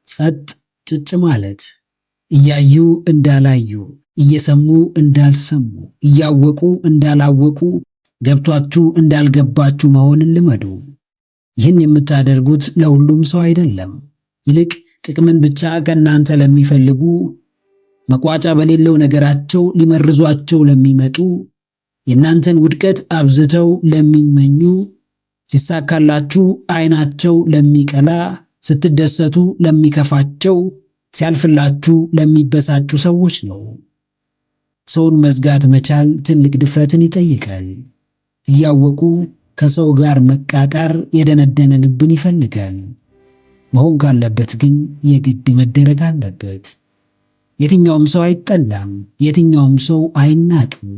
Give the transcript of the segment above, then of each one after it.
ጸጥ ጭጭ ማለት፣ እያዩ እንዳላዩ፣ እየሰሙ እንዳልሰሙ፣ እያወቁ እንዳላወቁ፣ ገብቷችሁ እንዳልገባችሁ መሆንን ልመዱ። ይህን የምታደርጉት ለሁሉም ሰው አይደለም። ይልቅ ጥቅምን ብቻ ከእናንተ ለሚፈልጉ፣ መቋጫ በሌለው ነገራቸው ሊመርዟቸው ለሚመጡ፣ የእናንተን ውድቀት አብዝተው ለሚመኙ፣ ሲሳካላችሁ ዓይናቸው ለሚቀላ፣ ስትደሰቱ ለሚከፋቸው፣ ሲያልፍላችሁ ለሚበሳጩ ሰዎች ነው። ሰውን መዝጋት መቻል ትልቅ ድፍረትን ይጠይቃል። እያወቁ ከሰው ጋር መቃቃር የደነደነ ልብን ይፈልጋል። መሆን ካለበት ግን የግድ መደረግ አለበት። የትኛውም ሰው አይጠላም፣ የትኛውም ሰው አይናቅም፣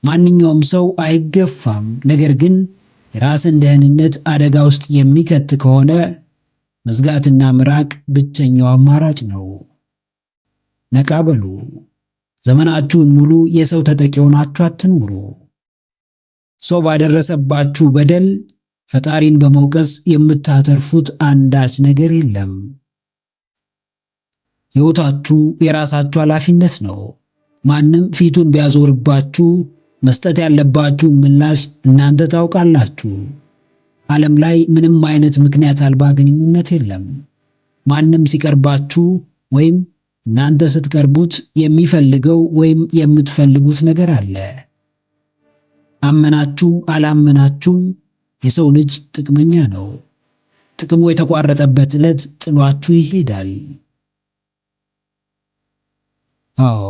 ማንኛውም ሰው አይገፋም። ነገር ግን የራስን ደህንነት አደጋ ውስጥ የሚከት ከሆነ መዝጋትና ምራቅ ብቸኛው አማራጭ ነው። ነቃ በሉ። ዘመናችሁን ሙሉ የሰው ተጠቂ ሆናችሁ አትኑሩ። ሰው ባደረሰባችሁ በደል ፈጣሪን በመውቀስ የምታተርፉት አንዳች ነገር የለም። ሕይወታችሁ የራሳችሁ ኃላፊነት ነው። ማንም ፊቱን ቢያዞርባችሁ መስጠት ያለባችሁን ምላሽ እናንተ ታውቃላችሁ። ዓለም ላይ ምንም አይነት ምክንያት አልባ ግንኙነት የለም። ማንም ሲቀርባችሁ ወይም እናንተ ስትቀርቡት የሚፈልገው ወይም የምትፈልጉት ነገር አለ። አመናችሁ አላመናችሁም የሰው ልጅ ጥቅመኛ ነው። ጥቅሙ የተቋረጠበት ዕለት ጥሏችሁ ይሄዳል። አዎ፣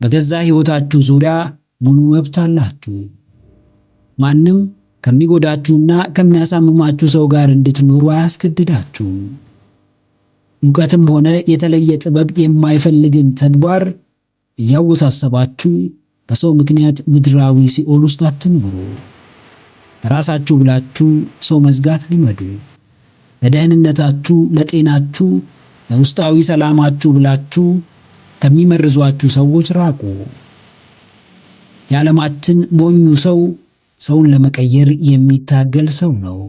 በገዛ ሕይወታችሁ ዙሪያ ሙሉ መብት አላችሁ። ማንም ከሚጎዳችሁና ከሚያሳምማችሁ ሰው ጋር እንድትኖሩ አያስገድዳችሁም። እውቀትም ሆነ የተለየ ጥበብ የማይፈልግን ተግባር እያወሳሰባችሁ በሰው ምክንያት ምድራዊ ሲኦል ውስጥ አትኑሩ። ራሳችሁ ብላችሁ ሰው መዝጋት ልመዱ። ለደህንነታችሁ፣ ለጤናችሁ፣ ለውስጣዊ ሰላማችሁ ብላችሁ ከሚመርዟችሁ ሰዎች ራቁ። የዓለማችን ሞኙ ሰው ሰውን ለመቀየር የሚታገል ሰው ነው።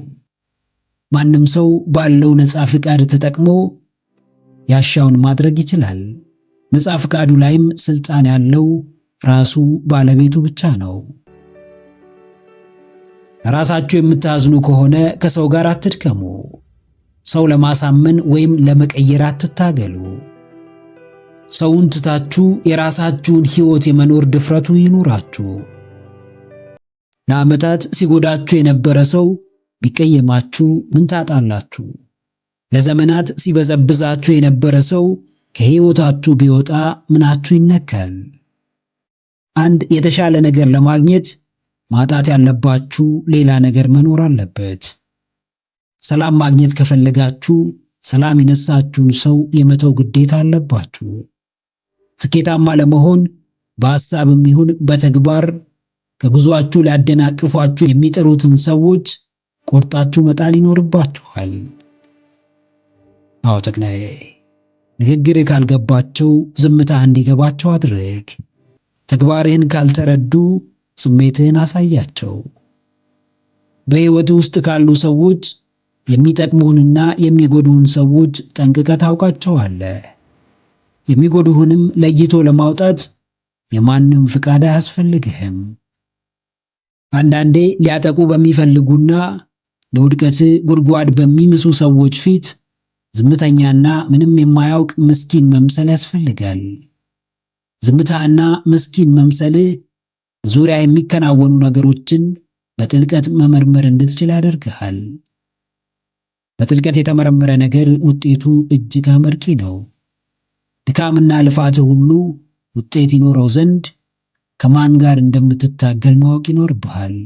ማንም ሰው ባለው ነፃ ፍቃድ ተጠቅሞ ያሻውን ማድረግ ይችላል። ነፃ ፍቃዱ ላይም ስልጣን ያለው ራሱ ባለቤቱ ብቻ ነው። ራሳችሁ የምታዝኑ ከሆነ ከሰው ጋር አትድከሙ። ሰው ለማሳመን ወይም ለመቀየር አትታገሉ። ሰውን ትታችሁ የራሳችሁን ሕይወት የመኖር ድፍረቱ ይኑራችሁ። ለዓመታት ሲጎዳችሁ የነበረ ሰው ቢቀየማችሁ ምን ታጣላችሁ? ለዘመናት ሲበዘብዛችሁ የነበረ ሰው ከሕይወታችሁ ቢወጣ ምናችሁ ይነካል? አንድ የተሻለ ነገር ለማግኘት ማጣት ያለባችሁ ሌላ ነገር መኖር አለበት። ሰላም ማግኘት ከፈለጋችሁ ሰላም የነሳችሁን ሰው የመተው ግዴታ አለባችሁ። ስኬታማ ለመሆን በሐሳብም ይሁን በተግባር ከጉዟችሁ ሊያደናቅፏችሁ የሚጥሩትን ሰዎች ቆርጣችሁ መጣል ይኖርባችኋል። አዎ ጠቅላይ፣ ንግግር ካልገባቸው ዝምታ እንዲገባቸው አድርግ። ተግባርህን ካልተረዱ ስሜትህን አሳያቸው። በሕይወት ውስጥ ካሉ ሰዎች የሚጠቅሙህንና የሚጎዱህን ሰዎች ጠንቅቀህ ታውቃቸዋለህ። የሚጎዱህንም ለይቶ ለማውጣት የማንም ፍቃድ አያስፈልግህም። አንዳንዴ ሊያጠቁ በሚፈልጉና ለውድቀት ጉድጓድ በሚምሱ ሰዎች ፊት ዝምተኛና ምንም የማያውቅ ምስኪን መምሰል ያስፈልጋል። ዝምታና ምስኪን መምሰልህ ዙሪያ የሚከናወኑ ነገሮችን በጥልቀት መመርመር እንድትችል ያደርግሃል። በጥልቀት የተመረመረ ነገር ውጤቱ እጅግ አመርቂ ነው። ድካምና ልፋትህ ሁሉ ውጤት ይኖረው ዘንድ ከማን ጋር እንደምትታገል ማወቅ ይኖርብሃል።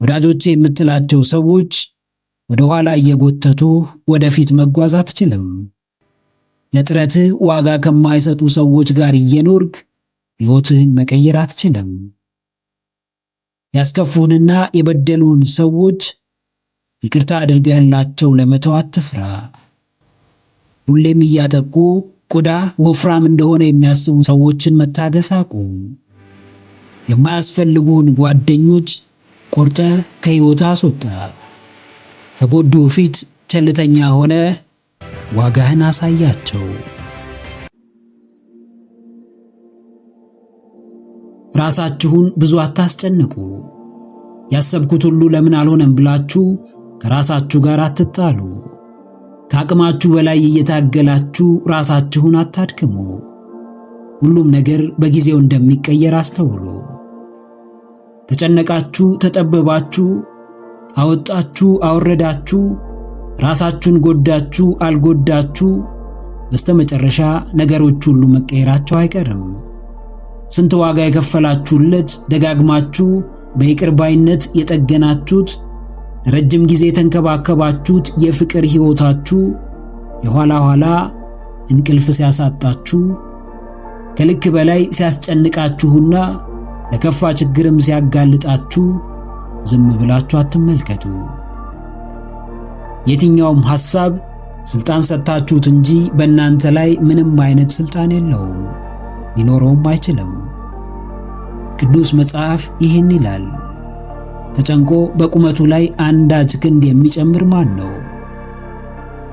ወዳጆቼ የምትላቸው ሰዎች ወደ ኋላ እየጎተቱ ወደፊት መጓዝ አትችልም። ለጥረትህ ዋጋ ከማይሰጡ ሰዎች ጋር እየኖርክ ሕይወትህን መቀየር አትችልም። ያስከፉህንና የበደሉህን ሰዎች ይቅርታ አድርገህላቸው ለመተው አትፍራ። ሁሌም እያጠቁ ቆዳ ወፍራም እንደሆነ የሚያስቡ ሰዎችን መታገስ አቁም። የማያስፈልጉህን ጓደኞች ቆርጠህ ከሕይወትህ አስወጣ። ከጎዱህ ፊት ቸልተኛ ሆነ ዋጋህን አሳያቸው። ራሳችሁን ብዙ አታስጨንቁ። ያሰብኩት ሁሉ ለምን አልሆነም ብላችሁ ከራሳችሁ ጋር አትጣሉ። ከአቅማችሁ በላይ እየታገላችሁ ራሳችሁን አታድክሙ። ሁሉም ነገር በጊዜው እንደሚቀየር አስተውሉ። ተጨነቃችሁ፣ ተጠበባችሁ፣ አወጣችሁ፣ አወረዳችሁ፣ ራሳችሁን ጎዳችሁ፣ አልጎዳችሁ፣ በስተመጨረሻ ነገሮች ሁሉ መቀየራቸው አይቀርም። ስንት ዋጋ የከፈላችሁለት ደጋግማችሁ በይቅር ባይነት የጠገናችሁት ረጅም ጊዜ የተንከባከባችሁት የፍቅር ሕይወታችሁ የኋላ ኋላ እንቅልፍ ሲያሳጣችሁ ከልክ በላይ ሲያስጨንቃችሁና ለከፋ ችግርም ሲያጋልጣችሁ ዝም ብላችሁ አትመልከቱ። የትኛውም ሐሳብ ስልጣን ሰጣችሁት እንጂ በእናንተ ላይ ምንም አይነት ስልጣን የለውም፣ ሊኖረውም አይችልም። ቅዱስ መጽሐፍ ይህን ይላል፣ ተጨንቆ በቁመቱ ላይ አንዳች ክንድ የሚጨምር ማን ነው?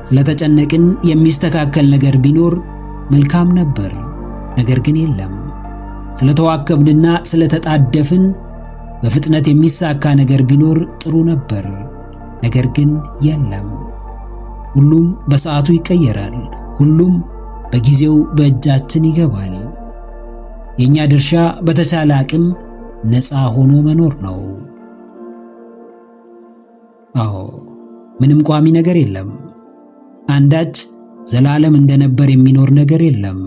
ስለተጨነቅን የሚስተካከል ነገር ቢኖር መልካም ነበር፣ ነገር ግን የለም። ስለተዋከብንና ስለተጣደፍን በፍጥነት የሚሳካ ነገር ቢኖር ጥሩ ነበር፣ ነገር ግን የለም። ሁሉም በሰዓቱ ይቀየራል። ሁሉም በጊዜው በእጃችን ይገባል። የኛ ድርሻ በተቻለ አቅም ነፃ ሆኖ መኖር ነው። አዎ፣ ምንም ቋሚ ነገር የለም። አንዳች ዘላለም እንደነበር የሚኖር ነገር የለም።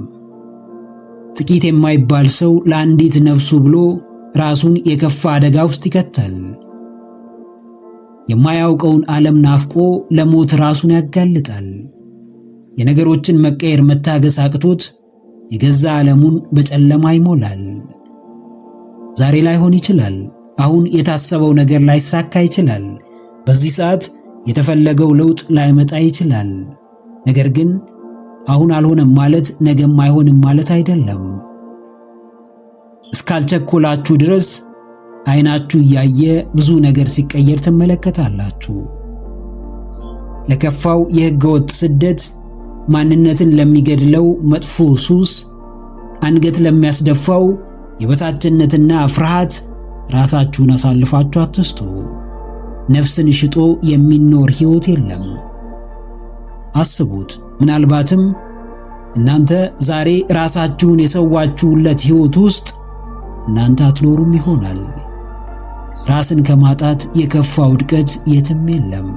ጥቂት የማይባል ሰው ለአንዲት ነፍሱ ብሎ ራሱን የከፋ አደጋ ውስጥ ይከታል። የማያውቀውን ዓለም ናፍቆ ለሞት ራሱን ያጋልጣል። የነገሮችን መቀየር መታገስ አቅቶት የገዛ ዓለሙን በጨለማ ይሞላል። ዛሬ ላይሆን ይችላል። አሁን የታሰበው ነገር ላይሳካ ይችላል። በዚህ ሰዓት የተፈለገው ለውጥ ላይመጣ ይችላል። ነገር ግን አሁን አልሆነም ማለት ነገም አይሆንም ማለት አይደለም። እስካልቸኮላችሁ ድረስ አይናችሁ እያየ ብዙ ነገር ሲቀየር ትመለከታላችሁ። ለከፋው የሕገወጥ ስደት፣ ማንነትን ለሚገድለው መጥፎ ሱስ፣ አንገት ለሚያስደፋው የበታችነትና ፍርሃት ራሳችሁን አሳልፋችሁ አትስጡ። ነፍስን ሽጦ የሚኖር ሕይወት የለም። አስቡት፣ ምናልባትም እናንተ ዛሬ ራሳችሁን የሰዋችሁለት ሕይወት ውስጥ እናንተ አትኖሩም ይሆናል። ራስን ከማጣት የከፋ ውድቀት የትም የለም።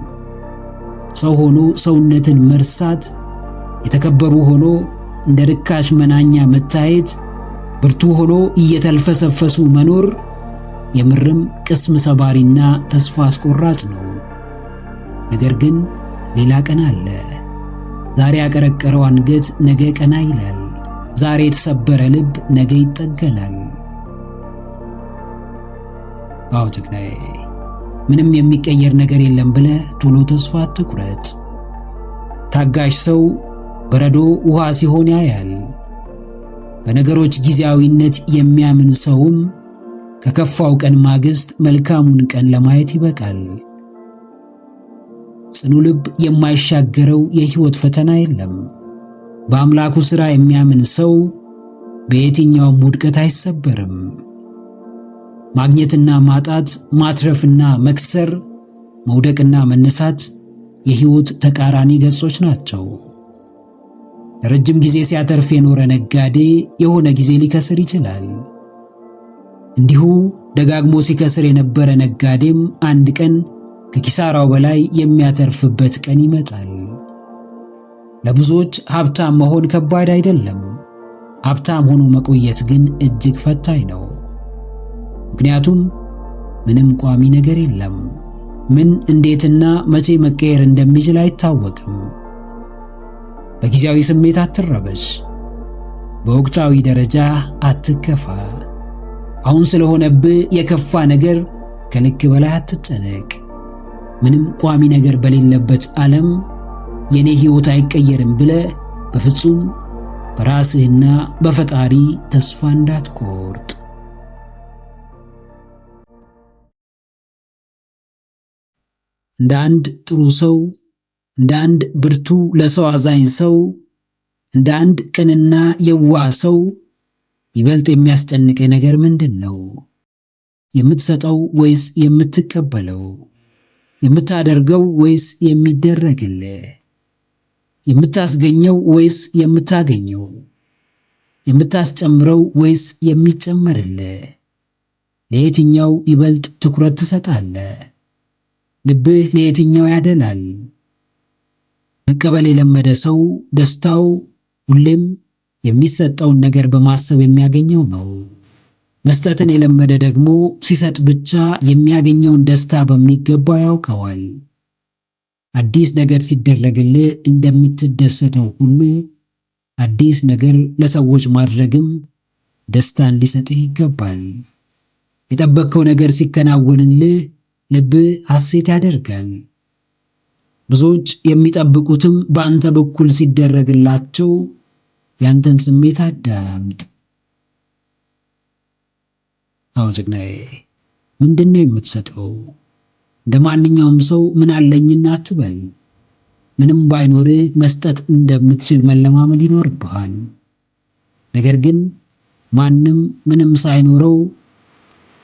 ሰው ሆኖ ሰውነትን መርሳት፣ የተከበሩ ሆኖ እንደ ርካሽ መናኛ መታየት፣ ብርቱ ሆኖ እየተልፈሰፈሱ መኖር የምርም ቅስም ሰባሪና ተስፋ አስቆራጭ ነው። ነገር ግን ሌላ ቀን አለ። ዛሬ ያቀረቀረው አንገት ነገ ቀና ይላል። ዛሬ የተሰበረ ልብ ነገ ይጠገናል። አዎ ጀግናዬ፣ ምንም የሚቀየር ነገር የለም ብለህ ቶሎ ተስፋ አትቁረጥ። ታጋሽ ሰው በረዶ ውሃ ሲሆን ያያል። በነገሮች ጊዜያዊነት የሚያምን ሰውም ከከፋው ቀን ማግስት መልካሙን ቀን ለማየት ይበቃል። ጽኑ ልብ የማይሻገረው የሕይወት ፈተና የለም። በአምላኩ ሥራ የሚያምን ሰው በየትኛውም ውድቀት አይሰበርም። ማግኘትና ማጣት፣ ማትረፍና መክሰር፣ መውደቅና መነሳት የሕይወት ተቃራኒ ገጾች ናቸው። ለረጅም ጊዜ ሲያተርፍ የኖረ ነጋዴ የሆነ ጊዜ ሊከስር ይችላል። እንዲሁ ደጋግሞ ሲከስር የነበረ ነጋዴም አንድ ቀን ከኪሳራው በላይ የሚያተርፍበት ቀን ይመጣል። ለብዙዎች ሀብታም መሆን ከባድ አይደለም። ሀብታም ሆኖ መቆየት ግን እጅግ ፈታኝ ነው። ምክንያቱም ምንም ቋሚ ነገር የለም። ምን እንዴትና መቼ መቀየር እንደሚችል አይታወቅም። በጊዜያዊ ስሜት አትረበሽ። በወቅታዊ ደረጃ አትከፋ። አሁን ስለሆነብህ የከፋ ነገር ከልክ በላይ አትጨነቅ። ምንም ቋሚ ነገር በሌለበት ዓለም የኔ ሕይወት አይቀየርም ብለህ በፍጹም በራስህና በፈጣሪ ተስፋ እንዳትቆርጥ። እንደ አንድ ጥሩ ሰው እንደ አንድ ብርቱ ለሰው አዛኝ ሰው፣ እንደ አንድ ቅንና የዋህ ሰው ይበልጥ የሚያስጨንቅህ ነገር ምንድን ነው? የምትሰጠው ወይስ የምትቀበለው? የምታደርገው ወይስ የሚደረግልህ? የምታስገኘው ወይስ የምታገኘው? የምታስጨምረው ወይስ የሚጨመርልህ? ለየትኛው ይበልጥ ትኩረት ትሰጣለህ? ልብህ ለየትኛው ያደላል? መቀበል የለመደ ሰው ደስታው ሁሌም የሚሰጠውን ነገር በማሰብ የሚያገኘው ነው። መስጠትን የለመደ ደግሞ ሲሰጥ ብቻ የሚያገኘውን ደስታ በሚገባ ያውቀዋል። አዲስ ነገር ሲደረግልህ እንደምትደሰተው ሁሉ አዲስ ነገር ለሰዎች ማድረግም ደስታን ሊሰጥህ ይገባል። የጠበቅከው ነገር ሲከናወንልህ ልብህ ሐሴት ያደርጋል። ብዙዎች የሚጠብቁትም በአንተ በኩል ሲደረግላቸው ያንተን ስሜት አዳምጥ። አዎ ጀግናዬ፣ ምንድነው የምትሰጠው? እንደ ማንኛውም ሰው ምን አለኝና አትበል። ምንም ባይኖርህ መስጠት እንደምትችል መለማመድ ይኖርብሃል። ነገር ግን ማንም ምንም ሳይኖረው፣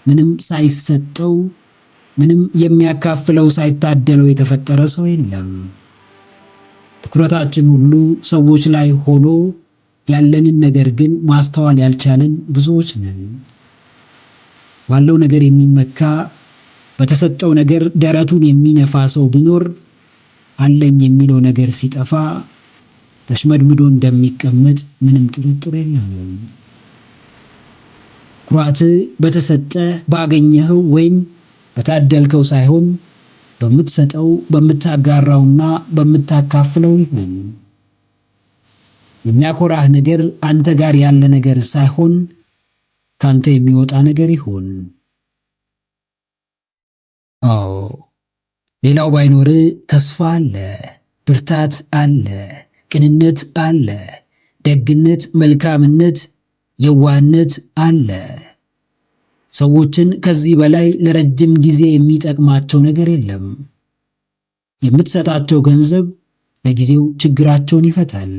ምንም ሳይሰጠው፣ ምንም የሚያካፍለው ሳይታደለው የተፈጠረ ሰው የለም። ትኩረታችን ሁሉ ሰዎች ላይ ሆኖ ያለንን ነገር ግን ማስተዋል ያልቻልን ብዙዎች ነን። ባለው ነገር የሚመካ በተሰጠው ነገር ደረቱን የሚነፋ ሰው ቢኖር አለኝ የሚለው ነገር ሲጠፋ ተሽመድምዶ እንደሚቀመጥ ምንም ጥርጥር የለውም። ኩራትህ በተሰጠ ባገኘኸው ወይም በታደልከው ሳይሆን በምትሰጠው በምታጋራውና በምታካፍለው ይሁን። የሚያኮራህ ነገር አንተ ጋር ያለ ነገር ሳይሆን ካንተ የሚወጣ ነገር ይሁን። አዎ ሌላው ባይኖርህ ተስፋ አለ፣ ብርታት አለ፣ ቅንነት አለ፣ ደግነት፣ መልካምነት፣ የዋህነት አለ። ሰዎችን ከዚህ በላይ ለረጅም ጊዜ የሚጠቅማቸው ነገር የለም። የምትሰጣቸው ገንዘብ ለጊዜው ችግራቸውን ይፈታል።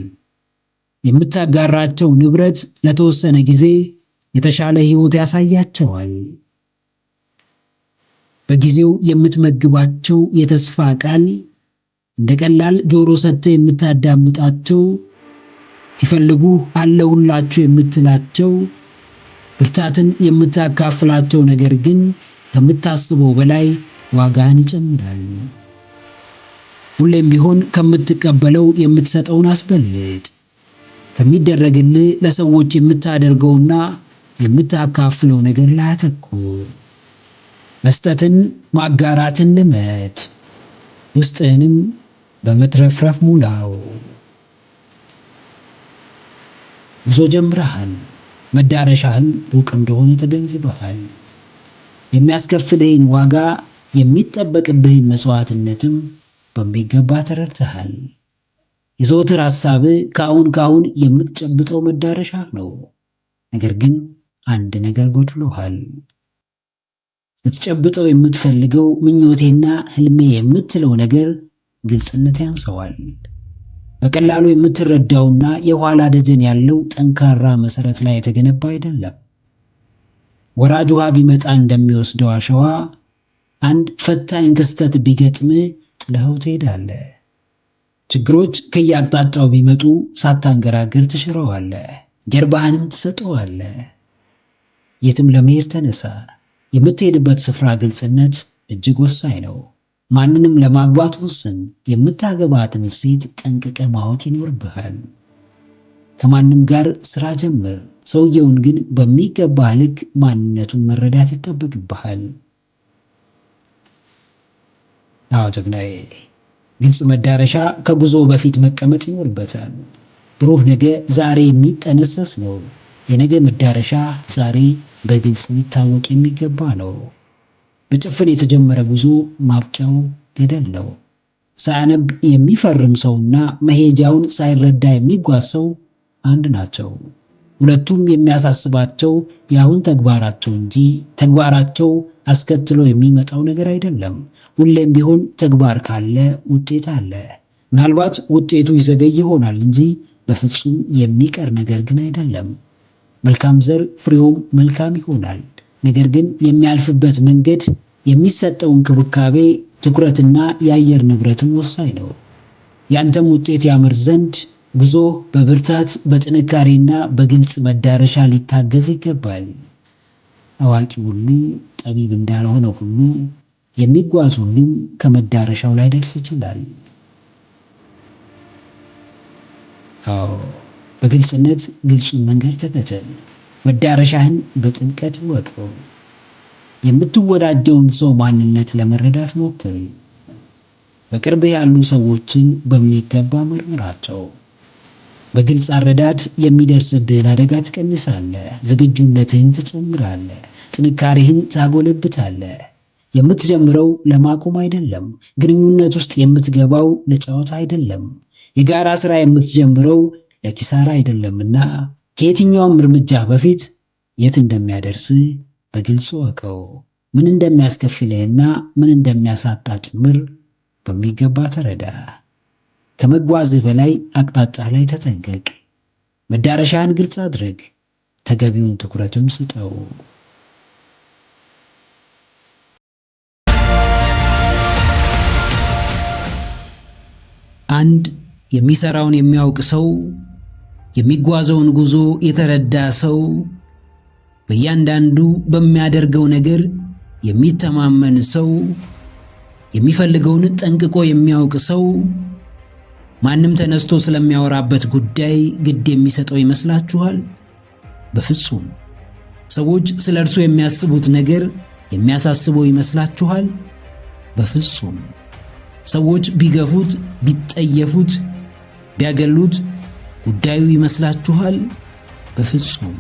የምታጋራቸው ንብረት ለተወሰነ ጊዜ የተሻለ ሕይወት ያሳያቸዋል። በጊዜው የምትመግባቸው የተስፋ ቃል እንደ ቀላል ጆሮ ሰጥተህ የምታዳምጣቸው፣ ሲፈልጉ አለሁላችሁ የምትላቸው፣ ብርታትን የምታካፍላቸው ነገር ግን ከምታስበው በላይ ዋጋህን ይጨምራል። ሁሌም ቢሆን ከምትቀበለው የምትሰጠውን አስበልጥ። ከሚደረግልህ ለሰዎች የምታደርገውና የምታካፍለው ነገር ላይ አተኩር። መስጠትን ማጋራትን ልመድ። ውስጥህንም በመትረፍረፍ ሙላው። ጉዞ ጀምረሃል። መዳረሻህም ሩቅ እንደሆነ ተገንዝበሃል። የሚያስከፍልህን ዋጋ የሚጠበቅብህን መስዋዕትነትም በሚገባ ተረድተሃል። የዘወትር ሐሳብህ ከአሁን የምትጨብጠው መዳረሻህ ነው። ነገር ግን አንድ ነገር ጎድሎሃል። ልትጨብጠው የምትፈልገው ምኞቴና ህልሜ የምትለው ነገር ግልጽነት ያንሰዋል። በቀላሉ የምትረዳውና የኋላ ደጀን ያለው ጠንካራ መሰረት ላይ የተገነባ አይደለም። ወራጅ ውሃ ቢመጣ እንደሚወስደው አሸዋ አንድ ፈታኝ ክስተት ቢገጥምህ ጥለኸው ትሄዳለህ። ችግሮች ከየአቅጣጫው ቢመጡ ሳታንገራገር ትሽረዋለህ፣ ጀርባህንም ትሰጠዋለህ። የትም ለመሄድ ተነሳ። የምትሄድበት ስፍራ ግልጽነት እጅግ ወሳኝ ነው። ማንንም ለማግባት ወስን። የምታገባትን ሴት ጠንቅቀህ ማወቅ ይኖርብሃል። ከማንም ጋር ስራ ጀምር። ሰውየውን ግን በሚገባ ልክ ማንነቱን መረዳት ይጠበቅብሃል። አዎ ጀግናዬ፣ ግልጽ መዳረሻ ከጉዞ በፊት መቀመጥ ይኖርበታል። ብሩህ ነገ ዛሬ የሚጠነሰስ ነው። የነገ መዳረሻ ዛሬ በግልጽ ሊታወቅ የሚገባ ነው። በጭፍን የተጀመረ ጉዞ ማብቂያው ገደል ነው። ሳያነብ የሚፈርም ሰውና መሄጃውን ሳይረዳ የሚጓዝ ሰው አንድ ናቸው። ሁለቱም የሚያሳስባቸው የአሁን ተግባራቸው እንጂ ተግባራቸው አስከትሎ የሚመጣው ነገር አይደለም። ሁሌም ቢሆን ተግባር ካለ ውጤት አለ። ምናልባት ውጤቱ ይዘገይ ይሆናል እንጂ በፍጹም የሚቀር ነገር ግን አይደለም። መልካም ዘር ፍሬውም መልካም ይሆናል። ነገር ግን የሚያልፍበት መንገድ፣ የሚሰጠው እንክብካቤ፣ ትኩረትና የአየር ንብረትም ወሳኝ ነው። ያንተም ውጤት ያምር ዘንድ ጉዞ በብርታት በጥንካሬና በግልጽ መዳረሻ ሊታገዝ ይገባል። አዋቂ ሁሉ ጠቢብ እንዳልሆነ ሁሉ የሚጓዝ ሁሉም ከመዳረሻው ላይ ደርስ ይችላል። አዎ፣ በግልጽነት ግልጹን መንገድ ተከተል። መዳረሻህን በጥልቀት እወቀው። የምትወዳጀውን ሰው ማንነት ለመረዳት ሞክር። በቅርብ ያሉ ሰዎችን በሚገባ መርምራቸው። በግልጽ አረዳድ የሚደርስብህን አደጋ ትቀንሳለህ። ዝግጁነትህን ትጨምራለህ። ጥንካሬህን ታጎለብታለህ። የምትጀምረው ለማቆም አይደለም። ግንኙነት ውስጥ የምትገባው ለጨዋታ አይደለም። የጋራ ስራ የምትጀምረው ለኪሳራ አይደለምና ከየትኛውም እርምጃ በፊት የት እንደሚያደርስህ በግልጽ ወቀው። ምን እንደሚያስከፍልህና ምን እንደሚያሳጣ ጭምር በሚገባ ተረዳ። ከመጓዝህ በላይ አቅጣጫ ላይ ተጠንቀቅ። መዳረሻህን ግልጽ አድርግ። ተገቢውን ትኩረትም ስጠው። አንድ የሚሰራውን የሚያውቅ ሰው፣ የሚጓዘውን ጉዞ የተረዳ ሰው፣ በእያንዳንዱ በሚያደርገው ነገር የሚተማመን ሰው፣ የሚፈልገውን ጠንቅቆ የሚያውቅ ሰው ማንም ተነስቶ ስለሚያወራበት ጉዳይ ግድ የሚሰጠው ይመስላችኋል? በፍጹም። ሰዎች ስለ እርሱ የሚያስቡት ነገር የሚያሳስበው ይመስላችኋል? በፍጹም። ሰዎች ቢገፉት፣ ቢጠየፉት፣ ቢያገሉት ጉዳዩ ይመስላችኋል? በፍጹም።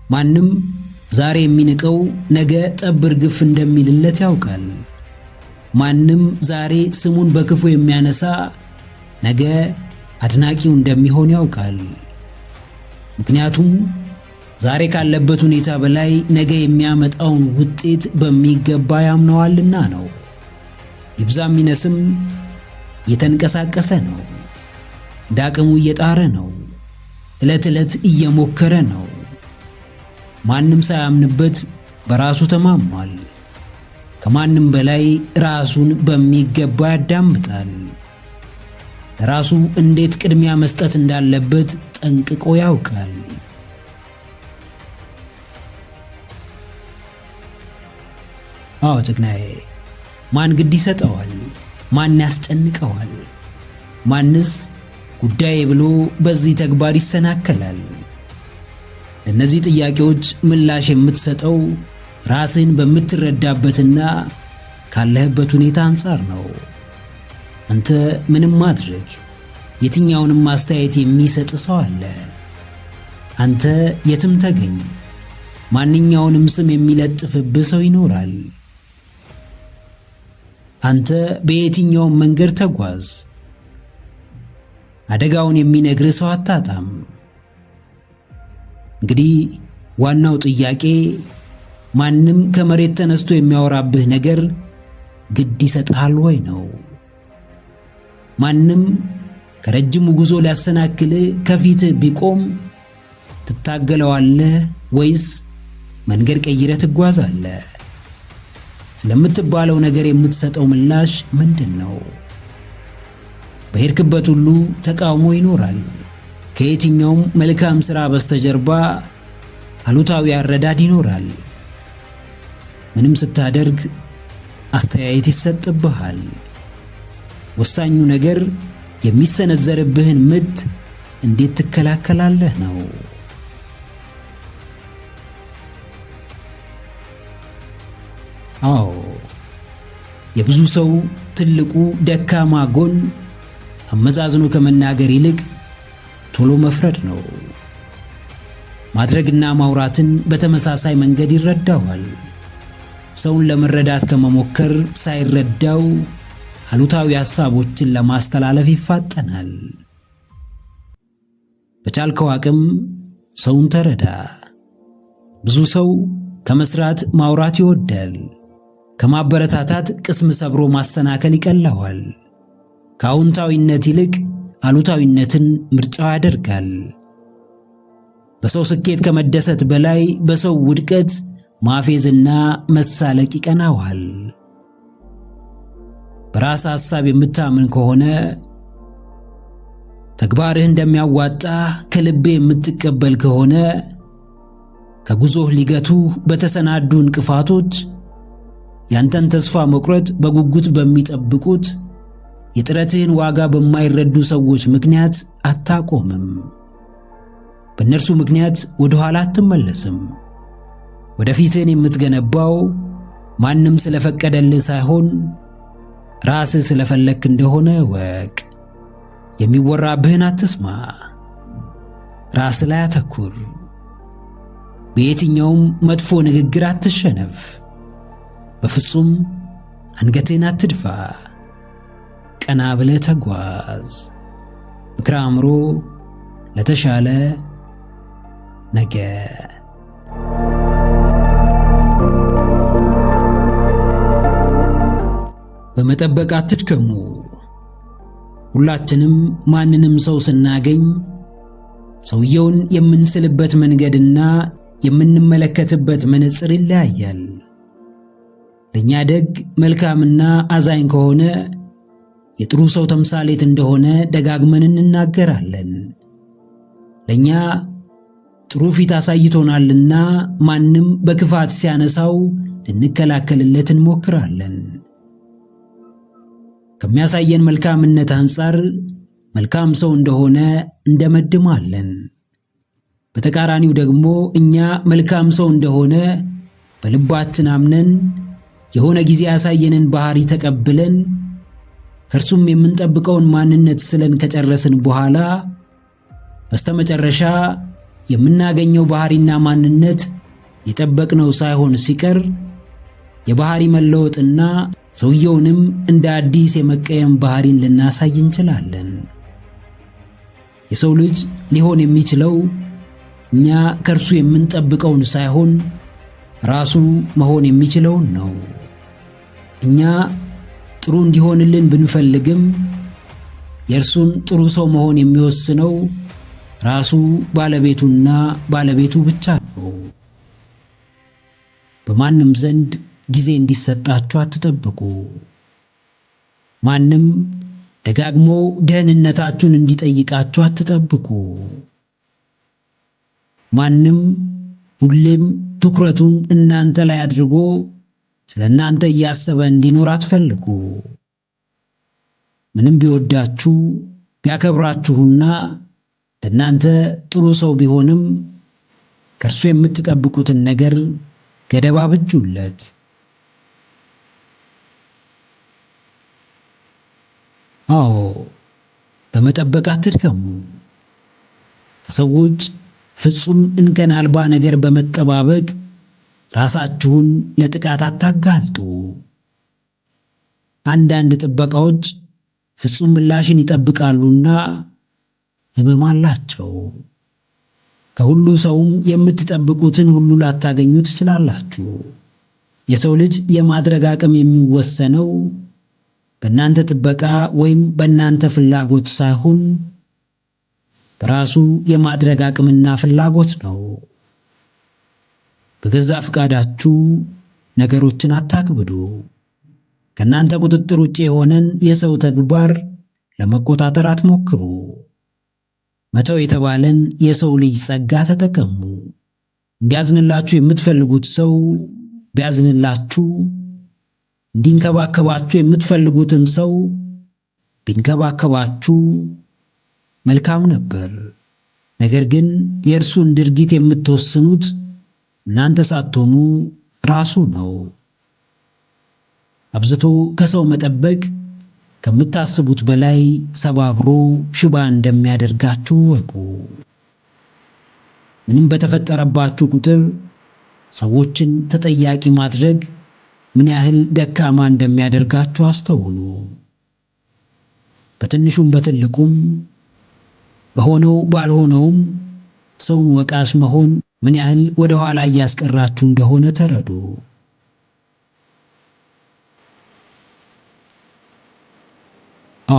ማንም ዛሬ የሚንቀው ነገ ጠብ እርግፍ እንደሚልለት ያውቃል። ማንም ዛሬ ስሙን በክፉ የሚያነሳ ነገ አድናቂው እንደሚሆን ያውቃል። ምክንያቱም ዛሬ ካለበት ሁኔታ በላይ ነገ የሚያመጣውን ውጤት በሚገባ ያምነዋልና ነው። ይብዛም ይነስም እየተንቀሳቀሰ ነው። እንደ አቅሙ እየጣረ ነው። ዕለት ዕለት እየሞከረ ነው። ማንም ሳያምንበት በራሱ ተማምኗል። ከማንም በላይ ራሱን በሚገባ ያዳምጣል። ለራሱ እንዴት ቅድሚያ መስጠት እንዳለበት ጠንቅቆ ያውቃል። አዎ ጀግናዬ፣ ማን ግድ ይሰጠዋል? ማን ያስጨንቀዋል? ማንስ ጉዳዬ ብሎ በዚህ ተግባር ይሰናከላል? ለእነዚህ ጥያቄዎች ምላሽ የምትሰጠው ራስህን በምትረዳበትና ካለህበት ሁኔታ አንጻር ነው። አንተ ምንም ማድረግ የትኛውንም ማስተያየት የሚሰጥ ሰው አለ። አንተ የትም ተገኝ ማንኛውንም ስም የሚለጥፍብህ ሰው ይኖራል። አንተ በየትኛውም መንገድ ተጓዝ አደጋውን የሚነግርህ ሰው አታጣም። እንግዲህ ዋናው ጥያቄ ማንም ከመሬት ተነስቶ የሚያወራብህ ነገር ግድ ይሰጥሃል ወይ ነው። ማንም ከረጅሙ ጉዞ ሊያሰናክልህ ከፊትህ ቢቆም ትታገለዋለህ ወይስ መንገድ ቀይረህ ትጓዛለህ? ስለምትባለው ነገር የምትሰጠው ምላሽ ምንድን ነው? በሄድክበት ሁሉ ተቃውሞ ይኖራል። ከየትኛውም መልካም ሥራ በስተጀርባ አሉታዊ አረዳድ ይኖራል። ምንም ስታደርግ አስተያየት ይሰጥብሃል። ወሳኙ ነገር የሚሰነዘርብህን ምት እንዴት ትከላከላለህ ነው። አዎ፣ የብዙ ሰው ትልቁ ደካማ ጎን አመዛዝኖ ከመናገር ይልቅ ቶሎ መፍረድ ነው። ማድረግና ማውራትን በተመሳሳይ መንገድ ይረዳዋል። ሰውን ለመረዳት ከመሞከር ሳይረዳው አሉታዊ ሐሳቦችን ለማስተላለፍ ይፋጠናል። በቻልከው አቅም ሰውን ተረዳ። ብዙ ሰው ከመስራት ማውራት ይወዳል። ከማበረታታት ቅስም ሰብሮ ማሰናከል ይቀለዋል። ከአዎንታዊነት ይልቅ አሉታዊነትን ምርጫው ያደርጋል። በሰው ስኬት ከመደሰት በላይ በሰው ውድቀት ማፌዝና መሳለቅ ይቀናዋል። በራስ ሐሳብ የምታምን ከሆነ ተግባርህ እንደሚያዋጣ ከልቤ የምትቀበል ከሆነ ከጉዞህ ሊገቱህ በተሰናዱ እንቅፋቶች ያንተን ተስፋ መቁረጥ በጉጉት በሚጠብቁት የጥረትህን ዋጋ በማይረዱ ሰዎች ምክንያት አታቆምም። በእነርሱ ምክንያት ወደ ኋላ አትመለስም። ወደፊትህን የምትገነባው ማንም ስለፈቀደልህ ሳይሆን ራስህ ስለፈለክ እንደሆነ ወቅ። የሚወራብህን አትስማ። ራስህ ላይ አተኩር። በየትኛውም መጥፎ ንግግር አትሸነፍ። በፍጹም አንገትህን አትድፋ። ቀና ብለህ ተጓዝ። ምክረ አእምሮ ለተሻለ ነገ። በመጠበቅ አትድከሙ። ሁላችንም ማንንም ሰው ስናገኝ ሰውየውን የምንስልበት መንገድና የምንመለከትበት መነጽር ይለያያል። ለኛ ደግ መልካምና አዛኝ ከሆነ የጥሩ ሰው ተምሳሌት እንደሆነ ደጋግመን እንናገራለን። ለኛ ጥሩ ፊት አሳይቶናልና ማንም በክፋት ሲያነሳው ልንከላከልለት እንሞክራለን። ከሚያሳየን መልካምነት አንጻር መልካም ሰው እንደሆነ እንደመድማለን። በተቃራኒው ደግሞ እኛ መልካም ሰው እንደሆነ በልባችን አምነን የሆነ ጊዜ ያሳየንን ባህሪ ተቀብለን ከእርሱም የምንጠብቀውን ማንነት ስለን ከጨረስን በኋላ በስተመጨረሻ የምናገኘው ባህሪና ማንነት የጠበቅነው ሳይሆን ሲቀር የባህሪ መለወጥና ሰውየውንም እንደ አዲስ የመቀየም ባህሪን ልናሳይ እንችላለን። የሰው ልጅ ሊሆን የሚችለው እኛ ከእርሱ የምንጠብቀውን ሳይሆን ራሱ መሆን የሚችለውን ነው። እኛ ጥሩ እንዲሆንልን ብንፈልግም የእርሱን ጥሩ ሰው መሆን የሚወስነው ራሱ ባለቤቱና ባለቤቱ ብቻ ነው። በማንም ዘንድ ጊዜ እንዲሰጣችሁ አትጠብቁ። ማንም ደጋግሞ ደህንነታችሁን እንዲጠይቃችሁ አትጠብቁ። ማንም ሁሌም ትኩረቱን እናንተ ላይ አድርጎ ስለ እናንተ እያሰበ እንዲኖር አትፈልጉ። ምንም ቢወዳችሁ ቢያከብራችሁና ለእናንተ ጥሩ ሰው ቢሆንም ከእርሱ የምትጠብቁትን ነገር ገደብ አብጁለት። አዎ፣ በመጠበቅ አትድከሙ። ከሰዎች ፍጹም እንከን አልባ ነገር በመጠባበቅ ራሳችሁን ለጥቃት አታጋልጡ። አንዳንድ ጥበቃዎች ፍጹም ምላሽን ይጠብቃሉና ሕመም አላቸው። ከሁሉ ሰውም የምትጠብቁትን ሁሉ ላታገኙ ትችላላችሁ። የሰው ልጅ የማድረግ አቅም የሚወሰነው በእናንተ ጥበቃ ወይም በእናንተ ፍላጎት ሳይሆን በራሱ የማድረግ አቅምና ፍላጎት ነው። በገዛ ፈቃዳችሁ ነገሮችን አታክብዱ። ከእናንተ ቁጥጥር ውጭ የሆነን የሰው ተግባር ለመቆጣጠር አትሞክሩ። መተው የተባለን የሰው ልጅ ጸጋ ተጠቀሙ። እንዲያዝንላችሁ የምትፈልጉት ሰው ቢያዝንላችሁ፣ እንዲንከባከባችሁ የምትፈልጉትም ሰው ቢንከባከባችሁ መልካም ነበር። ነገር ግን የእርሱን ድርጊት የምትወስኑት እናንተ ሳትሆኑ ራሱ ነው። አብዝቶ ከሰው መጠበቅ ከምታስቡት በላይ ሰባብሮ ሽባ እንደሚያደርጋችሁ ወቁ። ምንም በተፈጠረባችሁ ቁጥር ሰዎችን ተጠያቂ ማድረግ ምን ያህል ደካማ እንደሚያደርጋችሁ አስተውሉ። በትንሹም በትልቁም በሆነው ባልሆነውም ሰውን ወቃሽ መሆን ምን ያህል ወደ ኋላ እያስቀራችሁ እንደሆነ ተረዱ።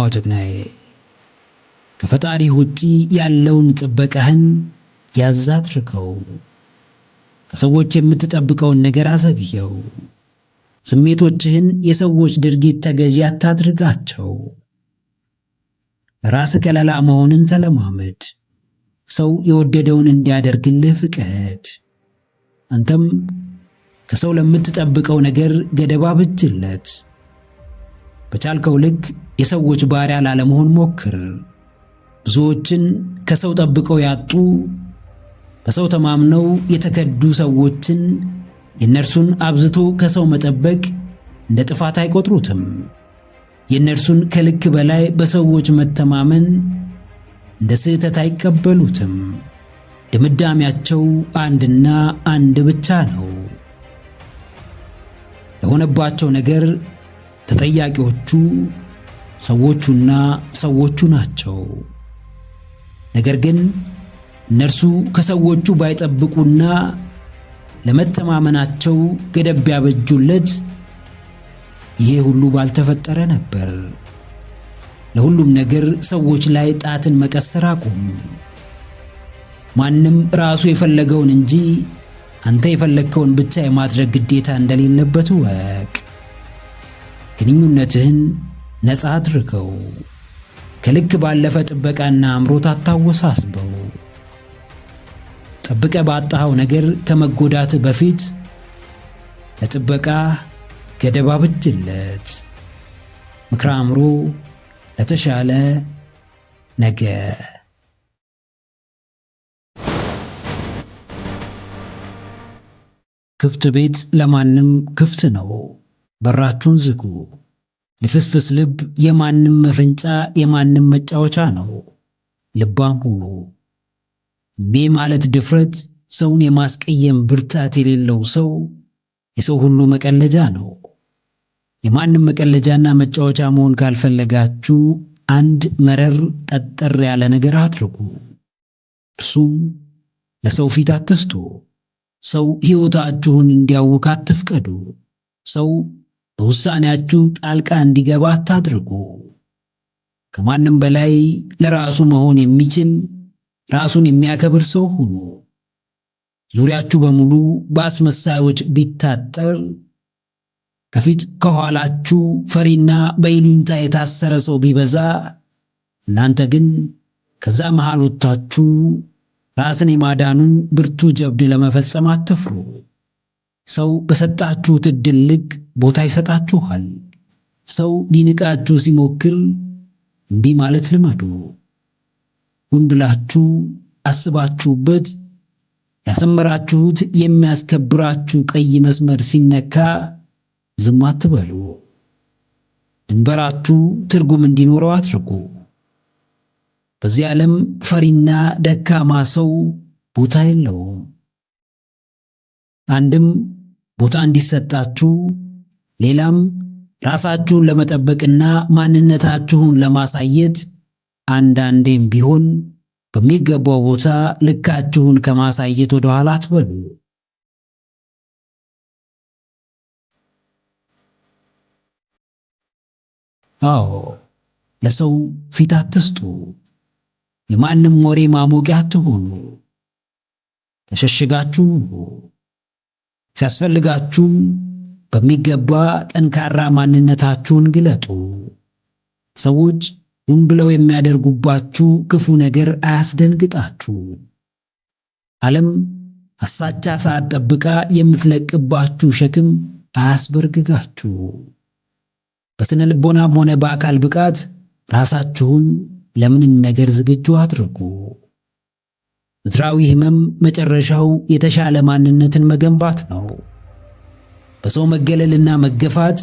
አዎ ጀግናዬ፣ ከፈጣሪ ውጪ ያለውን ጥበቃህን ያዝ አድርገው። ከሰዎች የምትጠብቀውን ነገር አዘግየው። ስሜቶችህን የሰዎች ድርጊት ተገዢ አታድርጋቸው። ራስ ከለላ መሆንን ተለማመድ። ሰው የወደደውን እንዲያደርግልህ ፍቀድ። አንተም ከሰው ለምትጠብቀው ነገር ገደብ አብጅለት። በቻልከው ልክ የሰዎች ባሪያ ላለመሆን ሞክር። ብዙዎችን ከሰው ጠብቀው ያጡ፣ በሰው ተማምነው የተከዱ ሰዎችን የእነርሱን አብዝቶ ከሰው መጠበቅ እንደ ጥፋት አይቆጥሩትም። የእነርሱን ከልክ በላይ በሰዎች መተማመን እንደ ስህተት አይቀበሉትም። ድምዳሜያቸው አንድና አንድ ብቻ ነው። ለሆነባቸው ነገር ተጠያቂዎቹ ሰዎቹና ሰዎቹ ናቸው። ነገር ግን እነርሱ ከሰዎቹ ባይጠብቁና ለመተማመናቸው ገደብ ቢያበጁለት ይሄ ሁሉ ባልተፈጠረ ነበር። ለሁሉም ነገር ሰዎች ላይ ጣትን መቀሰር አቁም። ማንም ራሱ የፈለገውን እንጂ አንተ የፈለግከውን ብቻ የማድረግ ግዴታ እንደሌለበት እወቅ። ግንኙነትህን ነፃ አድርገው። ከልክ ባለፈ ጥበቃና አምሮት አታወሳስበው። ጠብቀ ባጣኸው ነገር ከመጎዳት በፊት ለጥበቃ ገደብ አብጅለት። ምክረ አእምሮ ለተሻለ ነገ። ክፍት ቤት ለማንም ክፍት ነው። በራችሁን ዝጉ። ልፍስፍስ ልብ የማንም መፈንጫ የማንም መጫወቻ ነው። ልባም ሁኑ። እምቢ ማለት ድፍረት፣ ሰውን የማስቀየም ብርታት የሌለው ሰው የሰው ሁሉ መቀለጃ ነው። የማንም መቀለጃና መጫወቻ መሆን ካልፈለጋችሁ አንድ መረር ጠጠር ያለ ነገር አድርጉ። እርሱም ለሰው ፊት አትስጡ። ሰው ሕይወታችሁን እንዲያውክ አትፍቀዱ። ሰው በውሳኔያችሁ ጣልቃ እንዲገባ አታድርጉ። ከማንም በላይ ለራሱ መሆን የሚችል ራሱን የሚያከብር ሰው ሁኑ። ዙሪያችሁ በሙሉ በአስመሳዮች ቢታጠር፣ ከፊት ከኋላችሁ ፈሪና በይሉኝታ የታሰረ ሰው ቢበዛ፣ እናንተ ግን ከዛ መሃል ወጥታችሁ ራስን የማዳኑን ብርቱ ጀብድ ለመፈጸም አትፍሩ። ሰው በሰጣችሁት ዕድል ልክ ቦታ ይሰጣችኋል። ሰው ሊንቃችሁ ሲሞክር እምቢ ማለት ልመዱ። ሁን ብላችሁ አስባችሁበት ያሰመራችሁት የሚያስከብራችሁ ቀይ መስመር ሲነካ ዝም አትበሉ። ድንበራችሁ ትርጉም እንዲኖረው አድርጉ። በዚህ ዓለም ፈሪና ደካማ ሰው ቦታ የለውም። አንድም ቦታ እንዲሰጣችሁ፣ ሌላም ራሳችሁን ለመጠበቅና ማንነታችሁን ለማሳየት አንዳንዴም ቢሆን በሚገባው ቦታ ልካችሁን ከማሳየት ወደ ኋላ አትበሉ። አዎ፣ ለሰው ፊት አትስጡ። የማንም ወሬ ማሞቂያ አትሁኑ። ተሸሽጋችሁ ሲያስፈልጋችሁ በሚገባ ጠንካራ ማንነታችሁን ግለጡ። ሰዎች ምን ብለው የሚያደርጉባችሁ ክፉ ነገር አያስደንግጣችሁ። ዓለም አሳቻ ሰዓት ጠብቃ የምትለቅባችሁ ሸክም አያስበርግጋችሁ። በስነ ልቦናም ሆነ በአካል ብቃት ራሳችሁን ለምንም ነገር ዝግጁ አድርጉ። ምድራዊ ሕመም መጨረሻው የተሻለ ማንነትን መገንባት ነው። በሰው መገለልና መገፋት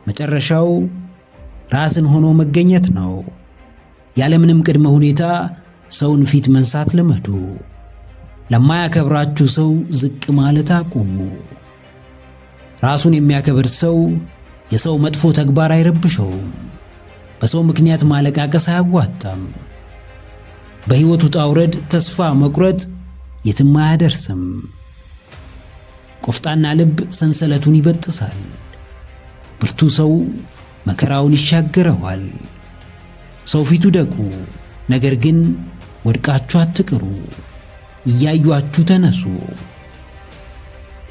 መጨረሻው ራስን ሆኖ መገኘት ነው። ያለምንም ቅድመ ሁኔታ ሰውን ፊት መንሳት ልመዱ። ለማያከብራችሁ ሰው ዝቅ ማለት አቁሙ። ራሱን የሚያከብር ሰው የሰው መጥፎ ተግባር አይረብሸውም። በሰው ምክንያት ማለቃቀስ አያዋጣም። በሕይወቱ ውጣ ውረድ ተስፋ መቁረጥ የትም አያደርስም። ቆፍጣና ልብ ሰንሰለቱን ይበጥሳል። ብርቱ ሰው መከራውን ይሻገረዋል። ሰው ፊቱ ደቁ፣ ነገር ግን ወድቃችሁ አትቅሩ። እያዩአችሁ ተነሱ።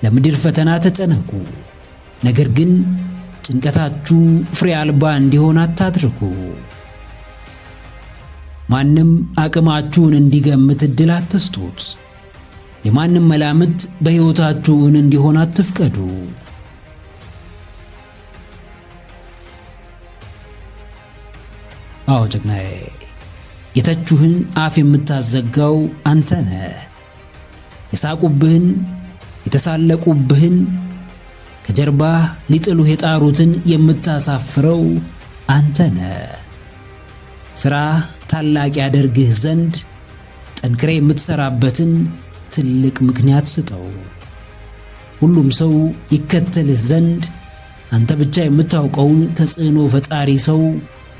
ለምድር ፈተና ተጨነቁ፣ ነገር ግን ጭንቀታችሁ ፍሬ አልባ እንዲሆን አታድርጉ። ማንም አቅማችሁን እንዲገምት ዕድል አትስጡት። የማንም መላምት በሕይወታችሁ እንዲሆን አትፍቀዱ። አዎ ጀግናዬ፣ የተቹህን አፍ የምታዘጋው አንተ ነህ። የሳቁብህን የተሳለቁብህን ከጀርባህ ሊጥሉህ የጣሩትን የምታሳፍረው አንተ ነህ። ሥራ ታላቅ ያደርግህ ዘንድ ጠንክሬ የምትሰራበትን ትልቅ ምክንያት ስጠው። ሁሉም ሰው ይከተልህ ዘንድ አንተ ብቻ የምታውቀውን ተጽዕኖ ፈጣሪ ሰው